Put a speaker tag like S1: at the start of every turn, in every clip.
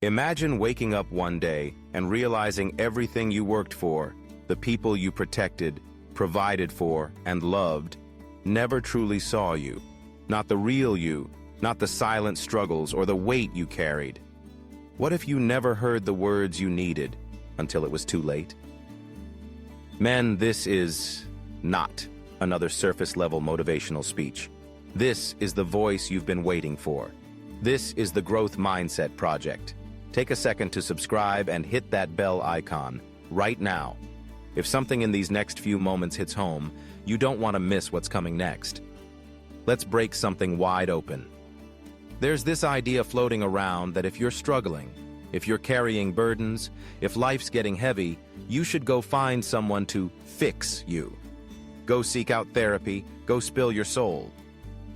S1: Imagine waking up one day and realizing everything you worked for, the people you protected, provided for, and loved, never truly saw you. Not the real you, not the silent struggles or the weight you carried. What if you never heard the words you needed until it was too late? Men, this is not another surface-level motivational speech. This is the voice you've been waiting for. This is the Growth Mindset Project. Take a second to subscribe and hit that bell icon right now. If something in these next few moments hits home, you don't want to miss what's coming next. Let's break something wide open. There's this idea floating around that if you're struggling, if you're carrying burdens, if life's getting heavy, you should go find someone to fix you. Go seek out therapy, go spill your soul.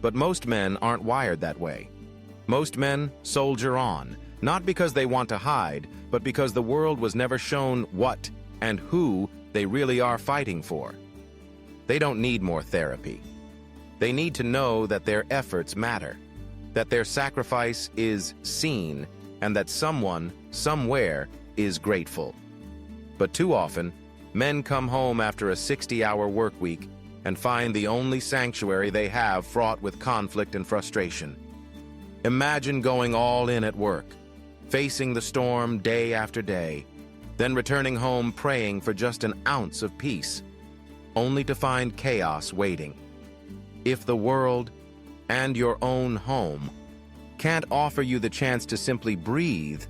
S1: But most men aren't wired that way. Most men soldier on, not because they want to hide, but because the world was never shown what and who they really are fighting for. They don't need more therapy. They need to know that their efforts matter, that their sacrifice is seen, and that someone, somewhere, is grateful. But too often, men come home after a 60-hour work week and find the only sanctuary they have fraught with conflict and frustration. Imagine going all in at work, facing the storm day after day, then returning home praying for just an ounce of peace, only to find chaos waiting. If the world and your own home can't offer you the chance to simply breathe,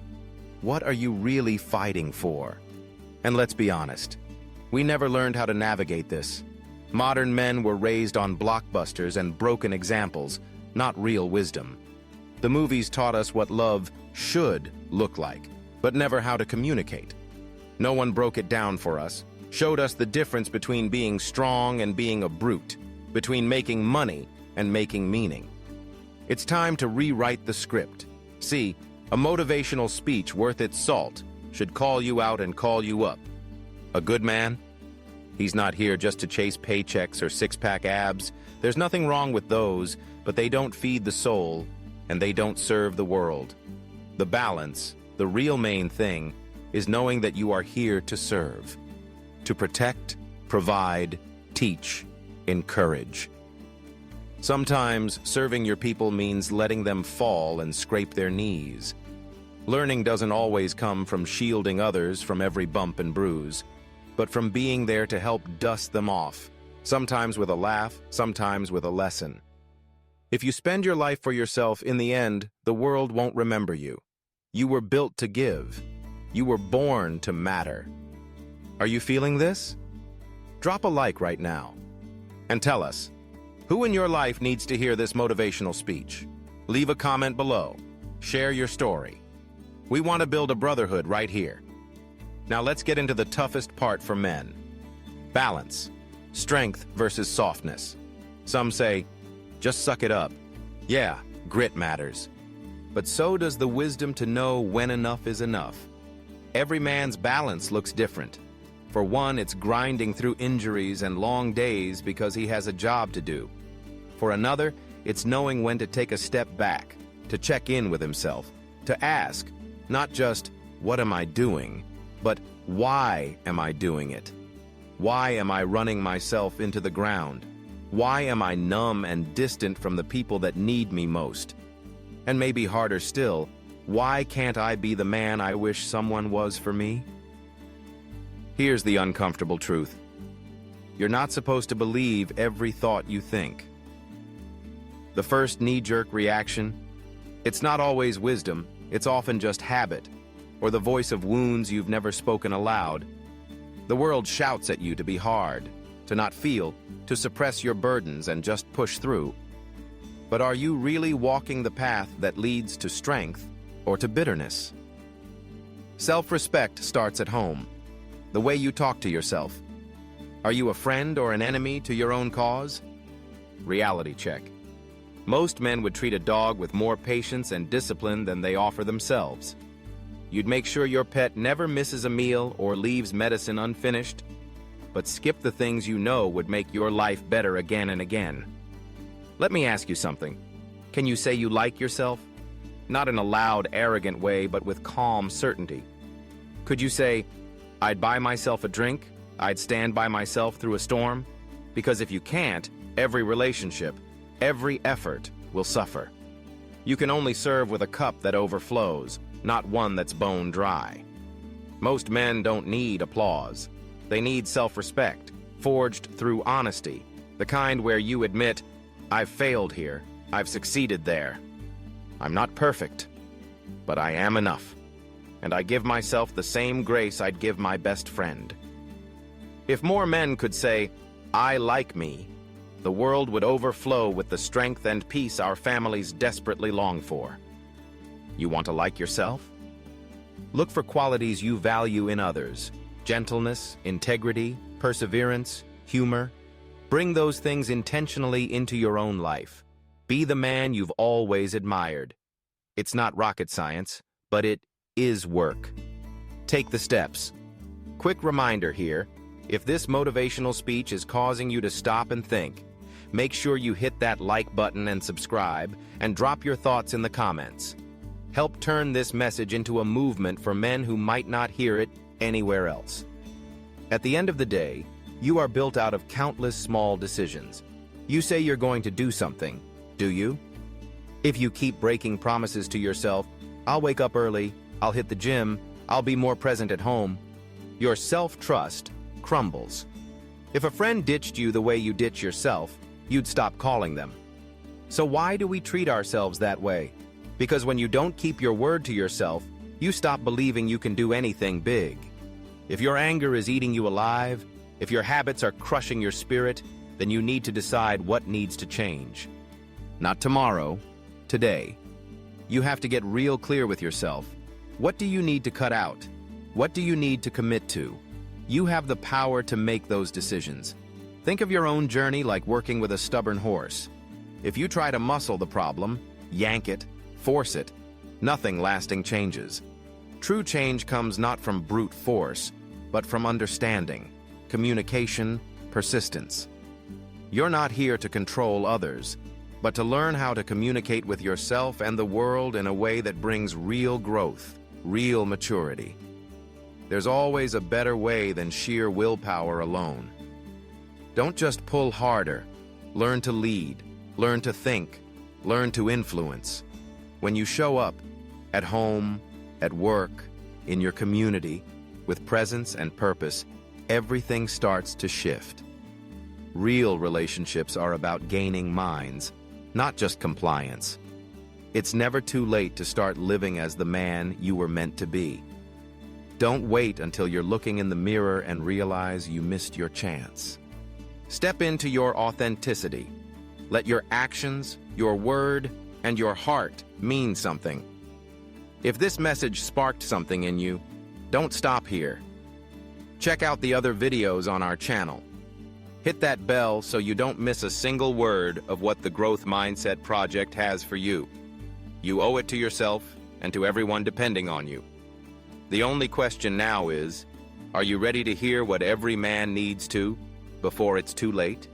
S1: what are you really fighting for? And let's be honest, we never learned how to navigate this. Modern men were raised on blockbusters and broken examples, not real wisdom. The movies taught us what love should look like, but never how to communicate. No one broke it down for us, showed us the difference between being strong and being a brute, between making money and making meaning. It's time to rewrite the script. See, a motivational speech worth its salt should call you out and call you up. A good man? He's not here just to chase paychecks or six-pack abs. There's nothing wrong with those, but they don't feed the soul, and they don't serve the world. The balance, the real main thing, is knowing that you are here to serve, to protect, provide, teach, encourage. Sometimes serving your people means letting them fall and scrape their knees. Learning doesn't always come from shielding others from every bump and bruise, but from being there to help dust them off, sometimes with a laugh, sometimes with a lesson. If you spend your life for yourself, in the end, the world won't remember you. You were built to give. You were born to matter. Are you feeling this? Drop a like right now. And tell us, who in your life needs to hear this motivational speech? Leave a comment below. Share your story. We want to build a brotherhood right here. Now let's get into the toughest part for men. Balance. Strength versus softness. Some say, just suck it up. Yeah, grit matters. But so does the wisdom to know when enough is enough. Every man's balance looks different. For one, it's grinding through injuries and long days because he has a job to do. For another, it's knowing when to take a step back, to check in with himself, to ask, not just, what am I doing, but why am I doing it? Why am I running myself into the ground? Why am I numb and distant from the people that need me most? And maybe harder still, why can't I be the man I wish someone was for me? Here's the uncomfortable truth. You're not supposed to believe every thought you think. The first knee-jerk reaction, it's not always wisdom, it's often just habit, or the voice of wounds you've never spoken aloud. The world shouts at you to be hard, to not feel, to suppress your burdens and just push through. But are you really walking the path that leads to strength or to bitterness? Self-respect starts at home, the way you talk to yourself. Are you a friend or an enemy to your own cause? Reality check. Most men would treat a dog with more patience and discipline than they offer themselves. You'd make sure your pet never misses a meal or leaves medicine unfinished, but skip the things you know would make your life better again and again. Let me ask you something. Can you say you like yourself? not in a loud, arrogant way, but with calm certainty? Could you say, I'd buy myself a drink, I'd stand by myself through a storm? Because if you can't, every relationship, every effort will suffer. You can only serve with a cup that overflows, not one that's bone dry. Most men don't need applause. They need self-respect, forged through honesty, the kind where you admit, I've failed here, I've succeeded there. I'm not perfect, but I am enough, and I give myself the same grace I'd give my best friend. If more men could say, I like me, the world would overflow with the strength and peace our families desperately long for. You want to like yourself? Look for qualities you value in others: gentleness, integrity, perseverance, humor. Bring those things intentionally into your own life. Be the man you've always admired. It's not rocket science, but it is work. Take the steps. Quick reminder here, if this motivational speech is causing you to stop and think, make sure you hit that like button and subscribe, and drop your thoughts in the comments. Help turn this message into a movement for men who might not hear it anywhere else. At the end of the day, you are built out of countless small decisions. You say you're going to do something, do you? If you keep breaking promises to yourself, I'll wake up early, I'll hit the gym, I'll be more present at home, your self-trust crumbles. If a friend ditched you the way you ditch yourself, you'd stop calling them. So why do we treat ourselves that way? Because when you don't keep your word to yourself, you stop believing you can do anything big. If your anger is eating you alive, if your habits are crushing your spirit, then you need to decide what needs to change. Not tomorrow, today. You have to get real clear with yourself. What do you need to cut out? What do you need to commit to? You have the power to make those decisions. Think of your own journey like working with a stubborn horse. If you try to muscle the problem, yank it, force it, nothing lasting changes. True change comes not from brute force, but from understanding, communication, persistence. You're not here to control others, but to learn how to communicate with yourself and the world in a way that brings real growth, real maturity. There's always a better way than sheer willpower alone. Don't just pull harder. Learn to lead, learn to think, learn to influence. When you show up, at home, at work, in your community, with presence and purpose, everything starts to shift. Real relationships are about gaining minds, not just compliance. It's never too late to start living as the man you were meant to be. Don't wait until you're looking in the mirror and realize you missed your chance. Step into your authenticity. Let your actions, your word, and your heart mean something. If this message sparked something in you, don't stop here. Check out the other videos on our channel. Hit that bell so you don't miss a single word of what the Growth Mindset Project has for you. You owe it to yourself and to everyone depending on you. The only question now is, are you ready to hear what every man needs to before it's too late?